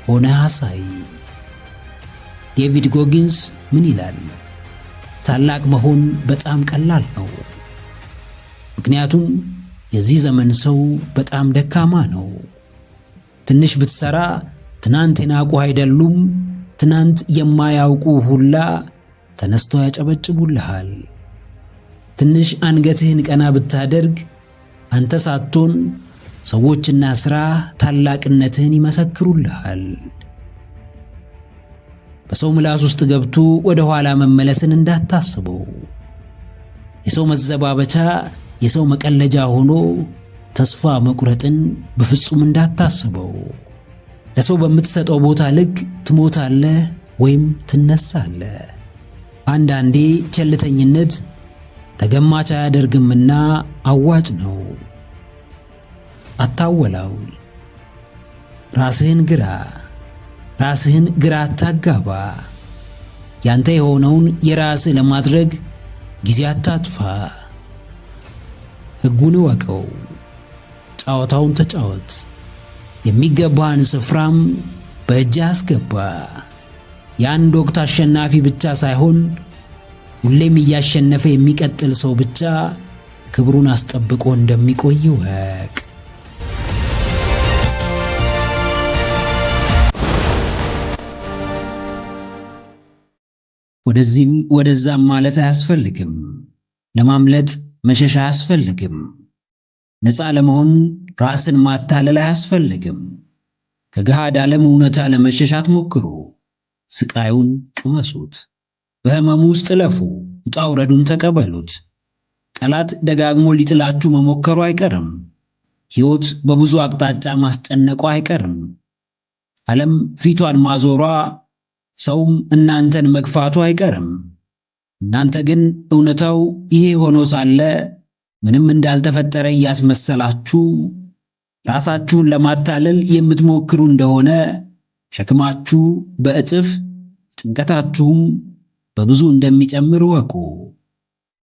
ሆነህ አሳይ። ዴቪድ ጎጊንስ ምን ይላል? ታላቅ መሆን በጣም ቀላል ነው፣ ምክንያቱም የዚህ ዘመን ሰው በጣም ደካማ ነው። ትንሽ ብትሰራ ትናንት የናቁ አይደሉም፣ ትናንት የማያውቁ ሁላ ተነስተው ያጨበጭቡልሃል። ትንሽ አንገትህን ቀና ብታደርግ አንተ ሳትሆን ሰዎችና ሥራ ታላቅነትህን ይመሰክሩልሃል። በሰው ምላስ ውስጥ ገብቶ ወደ ኋላ መመለስን እንዳታስበው። የሰው መዘባበቻ፣ የሰው መቀለጃ ሆኖ ተስፋ መቁረጥን በፍጹም እንዳታስበው። ለሰው በምትሰጠው ቦታ ልክ ትሞታለህ ወይም ትነሳለህ። አንዳንዴ ቸልተኝነት ተገማች አያደርግምና አዋጭ ነው። አታወላውል። ራስህን ግራ አታጋባ። ያንተ የሆነውን የራስህ ለማድረግ ጊዜ አታጥፋ። ሕጉን እወቀው፣ ጨዋታውን ተጫወት። የሚገባህን ስፍራም በእጅህ አስገባ። የአንድ ወቅት አሸናፊ ብቻ ሳይሆን ሁሌም እያሸነፈ የሚቀጥል ሰው ብቻ ክብሩን አስጠብቆ እንደሚቆይ እወቅ። ወደዚህም ወደዛም ማለት አያስፈልግም። ለማምለጥ መሸሽ አያስፈልግም። ነፃ ለመሆን ራስን ማታለል አያስፈልግም። ከገሃድ ዓለም እውነታ ለመሸሽ አትሞክሩ። ስቃዩን ቅመሱት። በሕመሙ ውስጥ እለፉ። ውጣ ውረዱን ተቀበሉት። ጠላት ደጋግሞ ሊጥላችሁ መሞከሩ አይቀርም። ሕይወት በብዙ አቅጣጫ ማስጨነቋ አይቀርም። ዓለም ፊቷን ማዞሯ፣ ሰውም እናንተን መግፋቱ አይቀርም። እናንተ ግን እውነታው ይሄ ሆኖ ሳለ ምንም እንዳልተፈጠረ እያስመሰላችሁ ራሳችሁን ለማታለል የምትሞክሩ እንደሆነ ሸክማችሁ በእጥፍ ጭንቀታችሁም በብዙ እንደሚጨምር ወቁ።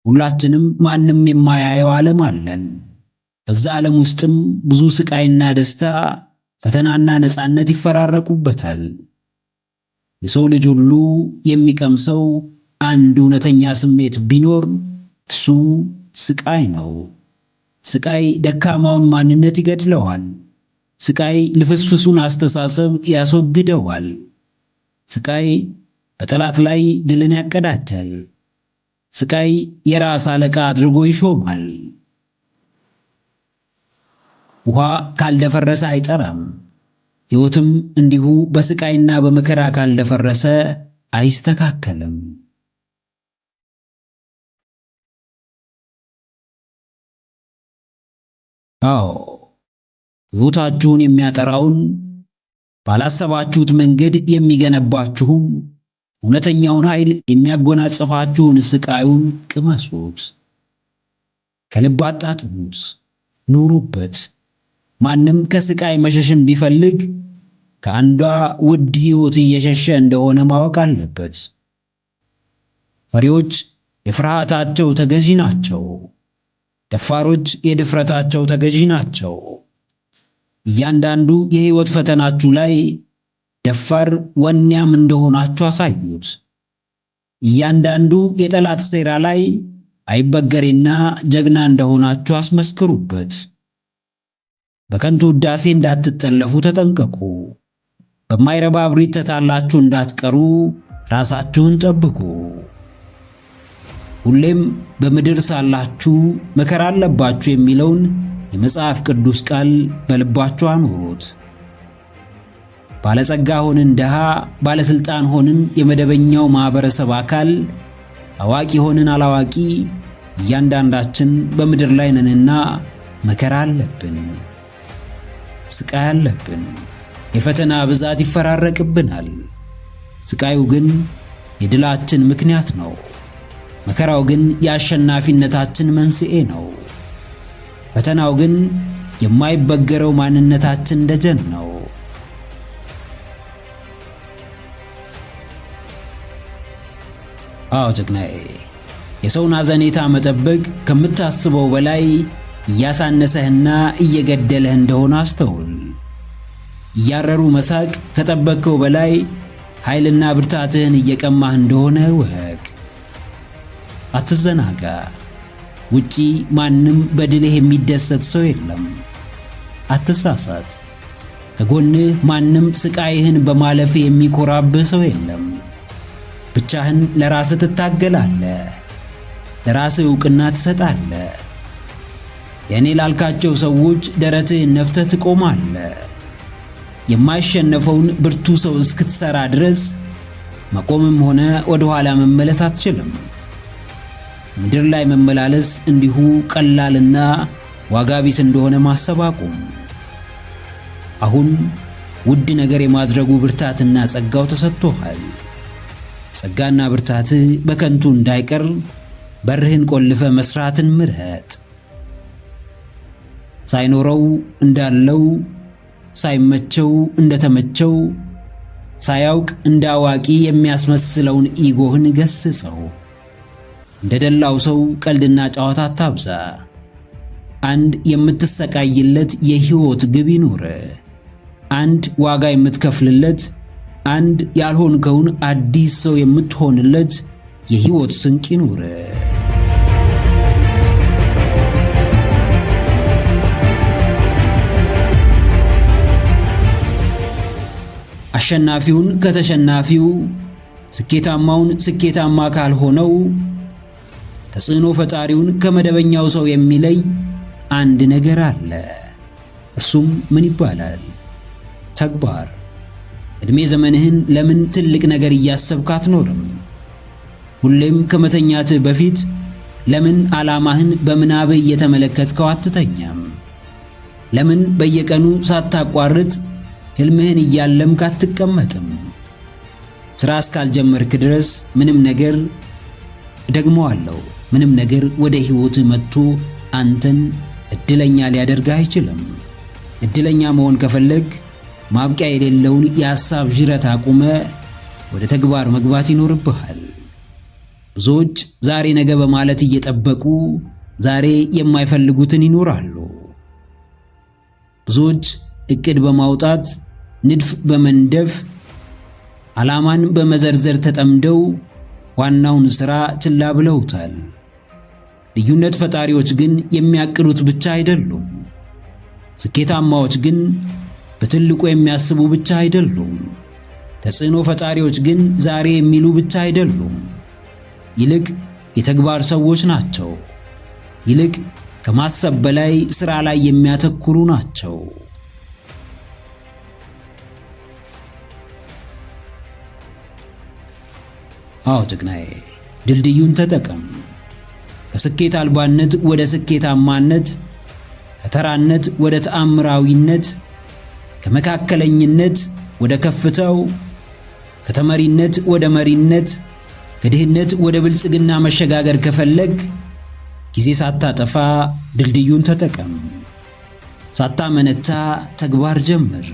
ሁላችንም ማንም የማያየው ዓለም አለን። በዛ ዓለም ውስጥም ብዙ ስቃይና ደስታ፣ ፈተናና ነፃነት ይፈራረቁበታል። የሰው ልጅ ሁሉ የሚቀምሰው አንድ እውነተኛ ስሜት ቢኖር እሱ ስቃይ ነው። ስቃይ ደካማውን ማንነት ይገድለዋል። ስቃይ ልፍስፍሱን አስተሳሰብ ያስወግደዋል። ስቃይ በጠላት ላይ ድልን ያቀዳጃል። ስቃይ የራስ አለቃ አድርጎ ይሾማል። ውሃ ካልደፈረሰ አይጠራም። ሕይወትም እንዲሁ በስቃይና በመከራ ካልደፈረሰ አይስተካከልም። አዎ፣ ሕይወታችሁን የሚያጠራውን ባላሰባችሁት መንገድ የሚገነባችሁን እውነተኛውን ኃይል የሚያጎናጽፋችሁን ስቃዩን ቅመሱት። ከልብ አጣጥሙት፣ ኑሩበት። ማንም ከስቃይ መሸሽን ቢፈልግ ከአንዷ ውድ ሕይወት እየሸሸ እንደሆነ ማወቅ አለበት። ፈሪዎች የፍርሃታቸው ተገዢ ናቸው። ደፋሮች የድፍረታቸው ተገዢ ናቸው። እያንዳንዱ የሕይወት ፈተናችሁ ላይ ደፋር ወኔያም እንደሆናችሁ አሳዩት። እያንዳንዱ የጠላት ሴራ ላይ አይበገሬና ጀግና እንደሆናችሁ አስመስክሩበት። በከንቱ ውዳሴ እንዳትጠለፉ ተጠንቀቁ። በማይረባ እብሪት ተታላችሁ እንዳትቀሩ ራሳችሁን ጠብቁ። ሁሌም በምድር ሳላችሁ መከራ አለባችሁ የሚለውን የመጽሐፍ ቅዱስ ቃል በልባችሁ አኑሩት። ባለጸጋ ሆንን ድሃ፣ ባለስልጣን ሆንን የመደበኛው ማህበረሰብ አካል፣ አዋቂ ሆንን አላዋቂ፣ እያንዳንዳችን በምድር ላይ ነንና መከራ አለብን፣ ስቃይ አለብን። የፈተና ብዛት ይፈራረቅብናል። ስቃዩ ግን የድላችን ምክንያት ነው። መከራው ግን የአሸናፊነታችን መንስኤ ነው። ፈተናው ግን የማይበገረው ማንነታችን ደጀን ነው። አዎ ጀግናዬ፣ የሰውን አዘኔታ መጠበቅ ከምታስበው በላይ እያሳነሰህና እየገደለህ እንደሆነ አስተውል። እያረሩ መሳቅ ከጠበቅከው በላይ ኃይልና ብርታትህን እየቀማህ እንደሆነ እወቅ። አትዘናጋ። ውጪ ማንም በድልህ የሚደሰት ሰው የለም። አትሳሳት። ከጎንህ ማንም ስቃይህን በማለፍህ የሚኮራብህ ሰው የለም። ብቻህን ለራስህ ትታገላለህ፣ ለራስህ ዕውቅና ትሰጣለህ። የኔ ላልካቸው ሰዎች ደረትህን ነፍተህ ትቆማለህ። የማይሸነፈውን ብርቱ ሰው እስክትሰራ ድረስ መቆምም ሆነ ወደ ኋላ መመለስ አትችልም። ምድር ላይ መመላለስ እንዲሁ ቀላልና ዋጋ ቢስ እንደሆነ ማሰብ አቁም። አሁን ውድ ነገር የማድረጉ ብርታትና ጸጋው ተሰጥቶሃል። ጸጋና ብርታትህ በከንቱ እንዳይቀር በርህን ቆልፈ መስራትን ምረጥ። ሳይኖረው እንዳለው፣ ሳይመቸው እንደተመቸው፣ ሳያውቅ እንደ አዋቂ የሚያስመስለውን ኢጎህን ገስጸው። እንደደላው ሰው ቀልድና ጨዋታ አታብዛ። አንድ የምትሰቃይለት የህይወት ግብ ይኑር። አንድ ዋጋ የምትከፍልለት፣ አንድ ያልሆንከውን አዲስ ሰው የምትሆንለት የህይወት ስንቅ ይኑር። አሸናፊውን ከተሸናፊው፣ ስኬታማውን ስኬታማ ካልሆነው፣ ተጽዕኖ ፈጣሪውን ከመደበኛው ሰው የሚለይ አንድ ነገር አለ። እርሱም ምን ይባላል? ተግባር። እድሜ ዘመንህን ለምን ትልቅ ነገር እያሰብክ አትኖርም? ሁሌም ከመተኛትህ በፊት ለምን ዓላማህን በምናብህ እየተመለከትከው አትተኛም? ለምን በየቀኑ ሳታቋርጥ ህልምህን እያለምክ አትቀመጥም? ሥራ እስካልጀመርክ ድረስ ምንም ነገር ወደ ሕይወትህ መጥቶ አንተን እድለኛ ሊያደርግህ አይችልም። እድለኛ መሆን ከፈለግ ማብቂያ የሌለውን የሐሳብ ዥረት አቁመ ወደ ተግባር መግባት ይኖርብሃል። ብዙዎች ዛሬ ነገ በማለት እየጠበቁ ዛሬ የማይፈልጉትን ይኖራሉ። ብዙዎች እቅድ በማውጣት ንድፍ በመንደፍ ዓላማን በመዘርዘር ተጠምደው ዋናውን ሥራ ችላ ብለውታል። ልዩነት ፈጣሪዎች ግን የሚያቅዱት ብቻ አይደሉም። ስኬታማዎች ግን በትልቁ የሚያስቡ ብቻ አይደሉም። ተጽዕኖ ፈጣሪዎች ግን ዛሬ የሚሉ ብቻ አይደሉም። ይልቅ የተግባር ሰዎች ናቸው። ይልቅ ከማሰብ በላይ ሥራ ላይ የሚያተኩሩ ናቸው። አዎ ጀግናዬ፣ ድልድዩን ተጠቀም። ከስኬት አልባነት ወደ ስኬታማነት፣ ከተራነት ወደ ተአምራዊነት፣ ከመካከለኝነት ወደ ከፍታው፣ ከተመሪነት ወደ መሪነት፣ ከድህነት ወደ ብልጽግና መሸጋገር ከፈለግ ጊዜ ሳታጠፋ ድልድዩን ተጠቀም። ሳታመነታ ተግባር ጀምር።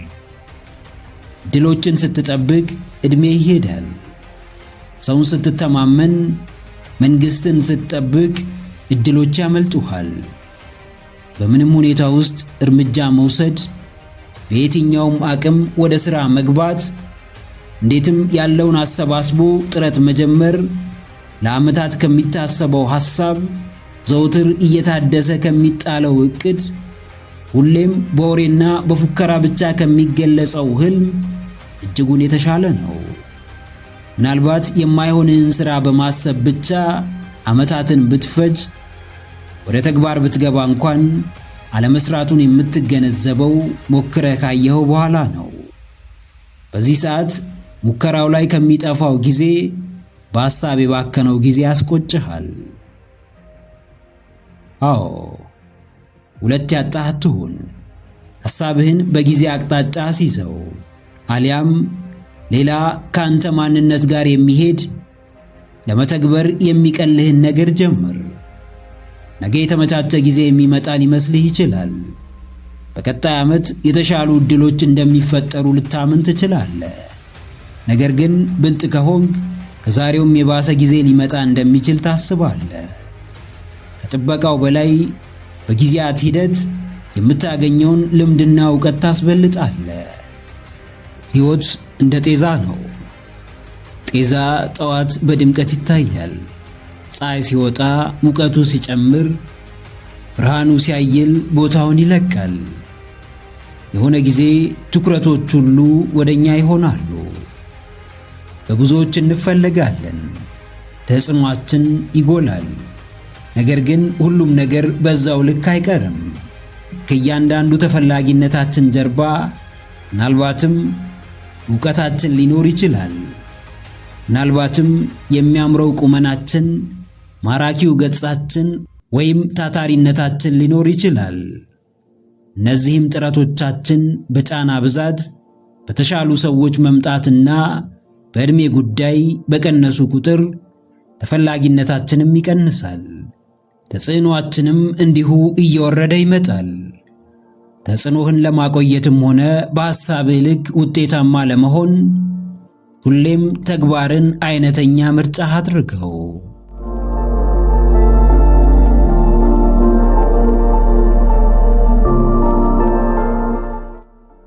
ድሎችን ስትጠብቅ ዕድሜ ይሄዳል። ሰውን ስትተማመን፣ መንግስትን ስትጠብቅ እድሎች ያመልጡሃል። በምንም ሁኔታ ውስጥ እርምጃ መውሰድ፣ በየትኛውም አቅም ወደ ሥራ መግባት፣ እንዴትም ያለውን አሰባስቦ ጥረት መጀመር፣ ለዓመታት ከሚታሰበው ሐሳብ ዘውትር እየታደሰ ከሚጣለው ዕቅድ፣ ሁሌም በወሬና በፉከራ ብቻ ከሚገለጸው ህልም እጅጉን የተሻለ ነው። ምናልባት የማይሆንህን ሥራ በማሰብ ብቻ ዓመታትን ብትፈጅ ወደ ተግባር ብትገባ እንኳን አለመስራቱን የምትገነዘበው ሞክረህ ካየኸው በኋላ ነው። በዚህ ሰዓት ሙከራው ላይ ከሚጠፋው ጊዜ በሐሳብ የባከነው ጊዜ ያስቆጭሃል። አዎ፣ ሁለት ያጣህ አትሁን። ሐሳብህን በጊዜ አቅጣጫ አስይዘው፣ አሊያም ሌላ ከአንተ ማንነት ጋር የሚሄድ ለመተግበር የሚቀልህን ነገር ጀምር። ነገ የተመቻቸ ጊዜ የሚመጣ ሊመስልህ ይችላል። በቀጣይ ዓመት የተሻሉ ዕድሎች እንደሚፈጠሩ ልታምን ትችላለህ። ነገር ግን ብልጥ ከሆንክ ከዛሬውም የባሰ ጊዜ ሊመጣ እንደሚችል ታስባለህ። ከጥበቃው በላይ በጊዜያት ሂደት የምታገኘውን ልምድና ዕውቀት ታስበልጣለህ። ሕይወት እንደ ጤዛ ነው። ጤዛ ጠዋት በድምቀት ይታያል። ፀሐይ ሲወጣ ሙቀቱ ሲጨምር፣ ብርሃኑ ሲያይል ቦታውን ይለቃል። የሆነ ጊዜ ትኩረቶች ሁሉ ወደኛ ይሆናሉ። በብዙዎች እንፈለጋለን። ተጽዕኖአችን ይጎላል። ነገር ግን ሁሉም ነገር በዛው ልክ አይቀርም። ከእያንዳንዱ ተፈላጊነታችን ጀርባ ምናልባትም ዕውቀታችን ሊኖር ይችላል። ምናልባትም የሚያምረው ቁመናችን፣ ማራኪው ገጻችን ወይም ታታሪነታችን ሊኖር ይችላል። እነዚህም ጥረቶቻችን በጫና ብዛት፣ በተሻሉ ሰዎች መምጣትና በዕድሜ ጉዳይ በቀነሱ ቁጥር ተፈላጊነታችንም ይቀንሳል። ተጽዕኖአችንም እንዲሁ እየወረደ ይመጣል። ተጽዕኖህን ለማቆየትም ሆነ በሐሳብህ ልክ ውጤታማ ለመሆን ሁሌም ተግባርን አይነተኛ ምርጫ አድርገው።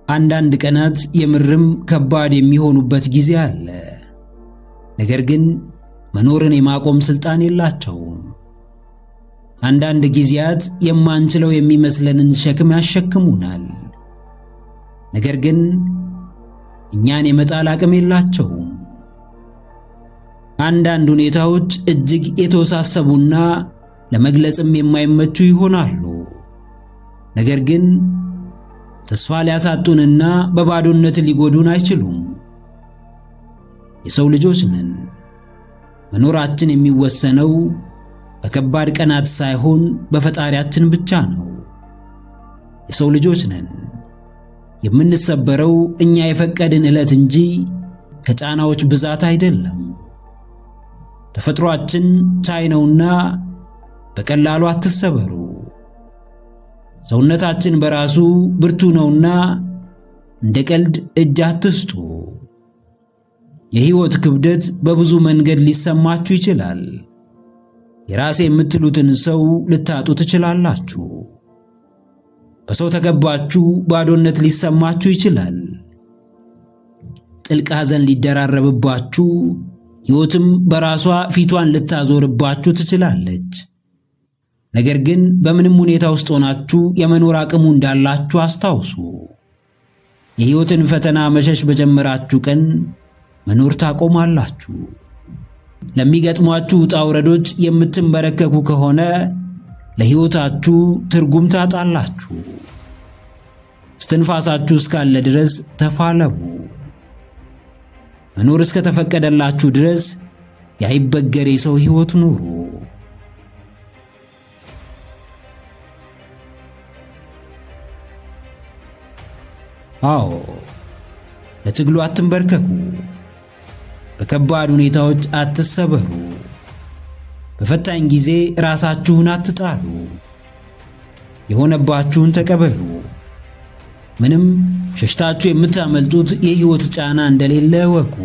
አንዳንድ ቀናት የምርም ከባድ የሚሆኑበት ጊዜ አለ። ነገር ግን መኖርን የማቆም ስልጣን የላቸውም። አንዳንድ ጊዜያት የማንችለው የሚመስለንን ሸክም ያሸክሙናል። ነገር ግን እኛን የመጣል አቅም የላቸውም። አንዳንድ ሁኔታዎች እጅግ የተወሳሰቡና ለመግለጽም የማይመቹ ይሆናሉ። ነገር ግን ተስፋ ሊያሳጡንና በባዶነት ሊጎዱን አይችሉም። የሰው ልጆች ነን። መኖራችን የሚወሰነው በከባድ ቀናት ሳይሆን በፈጣሪያችን ብቻ ነው። የሰው ልጆች ነን። የምንሰበረው እኛ የፈቀድን ዕለት እንጂ ከጫናዎች ብዛት አይደለም። ተፈጥሯችን ቻይ ነውና በቀላሉ አትሰበሩ። ሰውነታችን በራሱ ብርቱ ነውና እንደ ቀልድ እጅ አትስጡ። የሕይወት ክብደት በብዙ መንገድ ሊሰማችሁ ይችላል። የራሴ የምትሉትን ሰው ልታጡ ትችላላችሁ። በሰው ተከባችሁ ባዶነት ሊሰማችሁ ይችላል። ጥልቅ ሐዘን ሊደራረብባችሁ፣ ሕይወትም በራሷ ፊቷን ልታዞርባችሁ ትችላለች። ነገር ግን በምንም ሁኔታ ውስጥ ሆናችሁ የመኖር አቅሙ እንዳላችሁ አስታውሱ። የሕይወትን ፈተና መሸሽ በጀመራችሁ ቀን መኖር ታቆማላችሁ። ለሚገጥሟችሁ ውጣ ውረዶች የምትንበረከኩ ከሆነ ለሕይወታችሁ ትርጉም ታጣላችሁ። እስትንፋሳችሁ እስካለ ድረስ ተፋለሙ። መኖር እስከ ተፈቀደላችሁ ድረስ ያይበገሬ ሰው ሕይወት ኑሩ። አዎ፣ ለትግሉ አትንበርከኩ። በከባድ ሁኔታዎች አትሰበሩ። በፈታኝ ጊዜ ራሳችሁን አትጣሉ። የሆነባችሁን ተቀበሉ። ምንም ሸሽታችሁ የምታመልጡት የሕይወት ጫና እንደሌለ እወቁ።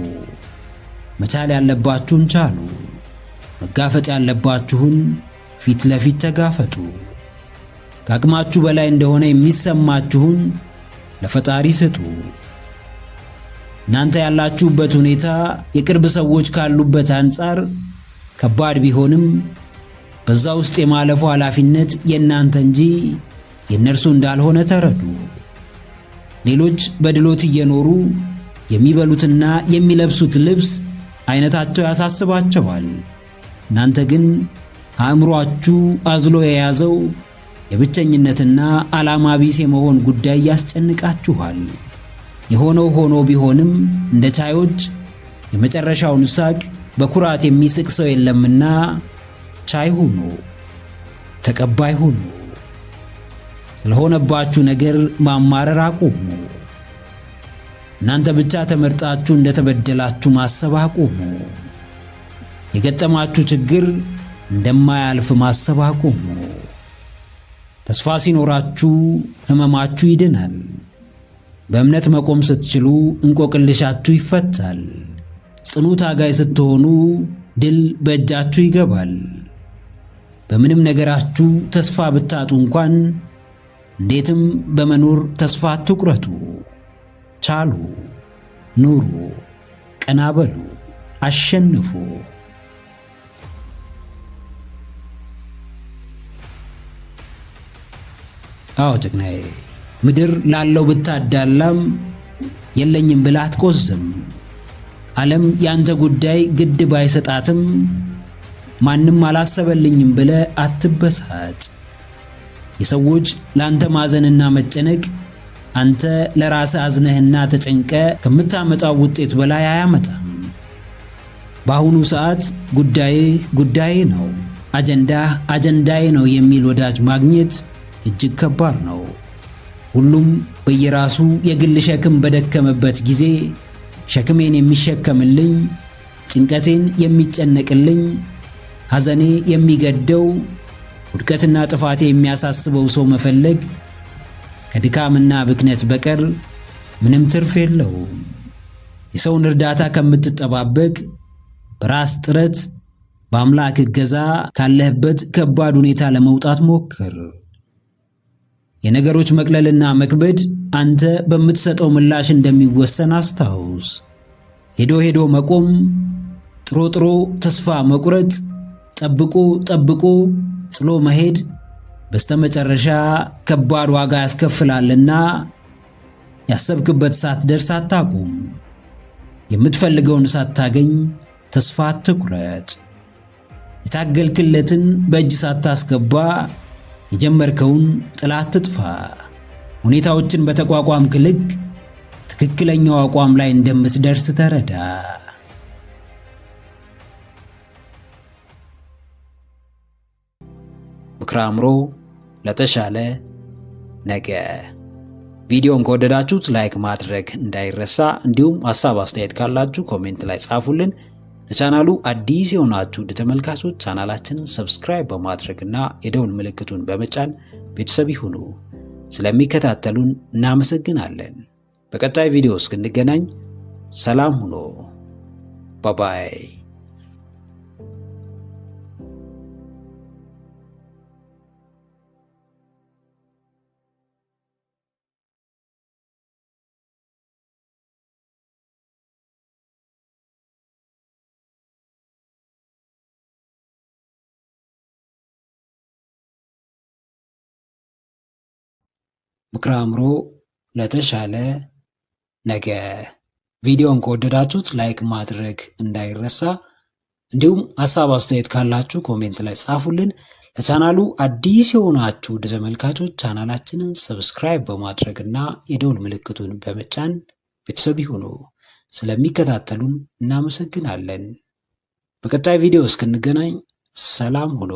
መቻል ያለባችሁን ቻሉ። መጋፈጥ ያለባችሁን ፊት ለፊት ተጋፈጡ። ከአቅማችሁ በላይ እንደሆነ የሚሰማችሁን ለፈጣሪ ስጡ። እናንተ ያላችሁበት ሁኔታ የቅርብ ሰዎች ካሉበት አንጻር ከባድ ቢሆንም በዛ ውስጥ የማለፉ ኃላፊነት የእናንተ እንጂ የእነርሱ እንዳልሆነ ተረዱ። ሌሎች በድሎት እየኖሩ የሚበሉትና የሚለብሱት ልብስ አይነታቸው ያሳስባቸዋል። እናንተ ግን አእምሮአችሁ አዝሎ የያዘው የብቸኝነትና ዓላማ ቢስ የመሆን ጉዳይ ያስጨንቃችኋል። የሆነው ሆኖ ቢሆንም እንደ ቻዮች የመጨረሻውን ሳቅ በኩራት የሚስቅ ሰው የለምና ቻይ ሁኑ፣ ተቀባይ ሁኑ። ስለሆነባችሁ ነገር ማማረር አቁሙ። እናንተ ብቻ ተመርጣችሁ እንደተበደላችሁ ማሰብ አቁሙ። የገጠማችሁ ችግር እንደማያልፍ ማሰብ አቁሙ። ተስፋ ሲኖራችሁ ሕመማችሁ ይድናል። በእምነት መቆም ስትችሉ እንቆቅልሻችሁ ይፈታል። ጽኑ ታጋይ ስትሆኑ ድል በእጃችሁ ይገባል። በምንም ነገራችሁ ተስፋ ብታጡ እንኳን እንዴትም በመኖር ተስፋ አትቁረጡ። ቻሉ፣ ኑሩ፣ ቀና በሉ፣ አሸንፉ። አዎ ጀግናዬ፣ ምድር ላለው ብታዳላም የለኝም ብላ አትቆዝም። ዓለም ያንተ ጉዳይ ግድ ባይሰጣትም ማንም አላሰበልኝም ብለ አትበሳጭ። የሰዎች ላንተ ማዘንና መጨነቅ አንተ ለራስህ አዝነህና ተጨንቀ ከምታመጣው ውጤት በላይ አያመጣም። በአሁኑ ሰዓት ጉዳዬ ነው፣ አጀንዳዬ ነው የሚል ወዳጅ ማግኘት እጅግ ከባድ ነው። ሁሉም በየራሱ የግል ሸክም በደከመበት ጊዜ ሸክሜን የሚሸከምልኝ፣ ጭንቀቴን የሚጨነቅልኝ፣ ሐዘኔ የሚገደው፣ ውድቀትና ጥፋቴ የሚያሳስበው ሰው መፈለግ ከድካምና ብክነት በቀር ምንም ትርፍ የለውም። የሰውን እርዳታ ከምትጠባበቅ በራስ ጥረት በአምላክ እገዛ ካለህበት ከባድ ሁኔታ ለመውጣት ሞክር። የነገሮች መቅለልና መክበድ አንተ በምትሰጠው ምላሽ እንደሚወሰን አስታውስ። ሄዶ መቆም፣ ጥሮ ተስፋ መቁረጥ፣ ጠብቆ ጥሎ መሄድ በስተመጨረሻ ከባድ ዋጋ ያስከፍላልና ያሰብክበት ሳትደርስ አታቁም። የምትፈልገውን ሳታገኝ ተስፋ አትቁረጥ። የታገልክለትን በእጅ ሳታስገባ የጀመርከውን ጥላት አትጥፋ። ሁኔታዎችን በተቋቋምክ ልክ ትክክለኛው አቋም ላይ እንደምትደርስ ተረዳ። ምክረ አእምሮ ለተሻለ ነገ። ቪዲዮን ከወደዳችሁት ላይክ ማድረግ እንዳይረሳ፣ እንዲሁም ሐሳብ አስተያየት ካላችሁ ኮሜንት ላይ ጻፉልን። ለቻናሉ አዲስ የሆናችሁ ተመልካቾች ቻናላችንን ሰብስክራይብ በማድረግና የደውል ምልክቱን በመጫን ቤተሰብ ይሁኑ። ስለሚከታተሉን እናመሰግናለን። በቀጣይ ቪዲዮ እስክንገናኝ ሰላም ሁኑ። ባባይ። ምክረ አእምሮ ለተሻለ ነገ። ቪዲዮን ከወደዳችሁት ላይክ ማድረግ እንዳይረሳ፣ እንዲሁም ሐሳብ አስተያየት ካላችሁ ኮሜንት ላይ ጻፉልን። ለቻናሉ አዲስ የሆናችሁ ተመልካቾች ቻናላችንን ሰብስክራይብ በማድረግና የደውል ምልክቱን በመጫን ቤተሰብ ይሁኑ። ስለሚከታተሉን እናመሰግናለን። በቀጣይ ቪዲዮ እስክንገናኝ ሰላም ሁኑ።